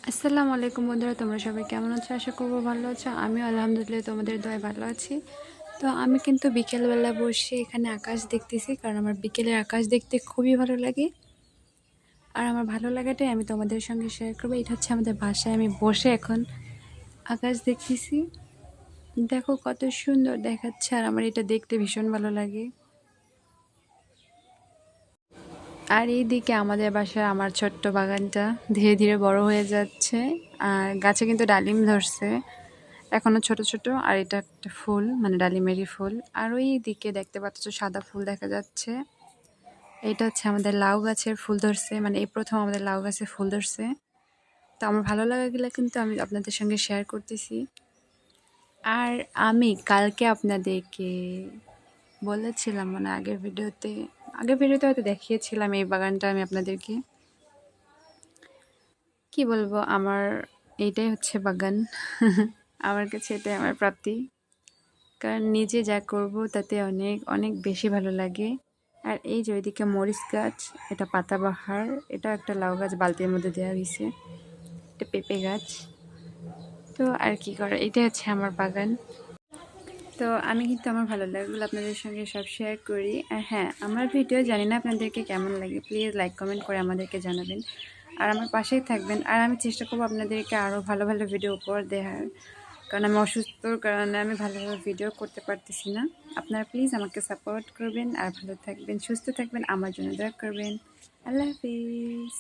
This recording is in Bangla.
আসসালামু আলাইকুম বন্ধুরা, তোমরা সবাই কেমন আছো? আশা করবো ভালো আছো। আমিও আলহামদুলিল্লাহ তোমাদের দয়ায় ভালো আছি। তো আমি কিন্তু বিকেলবেলা বসে এখানে আকাশ দেখতেছি, কারণ আমার বিকেলের আকাশ দেখতে খুবই ভালো লাগে। আর আমার ভালো লাগাটাই আমি তোমাদের সঙ্গে শেয়ার করবো। এটা হচ্ছে আমাদের বাসায় আমি বসে এখন আকাশ দেখতেছি। দেখো কত সুন্দর দেখাচ্ছে, আর আমার এটা দেখতে ভীষণ ভালো লাগে। আর এইদিকে আমাদের বাসায় আমার ছোট্ট বাগানটা ধীরে ধীরে বড় হয়ে যাচ্ছে। আর গাছে কিন্তু ডালিম ধরছে, এখনো ছোট ছোট। আর এটা একটা ফুল, মানে ডালিমেরই ফুল। আর ওই দিকে দেখতে পাচ্ছ সাদা ফুল দেখা যাচ্ছে, এটা হচ্ছে আমাদের লাউ গাছের ফুল ধরছে, মানে এই প্রথম আমাদের লাউ গাছে ফুল ধরছে। তো আমার ভালো লাগাগুলো কিন্তু আমি আপনাদের সঙ্গে শেয়ার করতেছি। আর আমি কালকে আপনাদেরকে বলেছিলাম, মানে আগের ভিডিওতে হয়তো দেখিয়েছিলাম এই বাগানটা আমি আপনাদেরকে। কি বলবো, আমার এইটাই হচ্ছে বাগান। আমার কাছে এটাই আমার প্রাপ্তি, কারণ নিজে যা করব তাতে অনেক অনেক বেশি ভালো লাগে। আর এই যে ওইদিকে মরিচ গাছ, এটা পাতাবাহার, এটা একটা লাউ গাছ বালতির মধ্যে দেওয়া হয়েছে, এটা পেঁপে গাছ। তো আর কি করে, এটাই হচ্ছে আমার বাগান। তো আমি কিন্তু আমার ভালো লাগাগুলো আপনাদের সঙ্গে সব শেয়ার করি। আর হ্যাঁ, আমার ভিডিও জানি না আপনাদেরকে কেমন লাগে, প্লিজ লাইক কমেন্ট করে আমাদেরকে জানাবেন। আর আমার পাশেই থাকবেন। আর আমি চেষ্টা করবো আপনাদেরকে আরও ভালো ভালো ভিডিও উপহার দেওয়ার, কারণ আমি অসুস্থর কারণে আমি ভালোভাবে ভিডিও করতে পারতেছি না। আপনারা প্লিজ আমাকে সাপোর্ট করবেন, আর ভালো থাকবেন, সুস্থ থাকবেন, আমার জন্য দোয়া করবেন। আল্লাহ হাফিজ।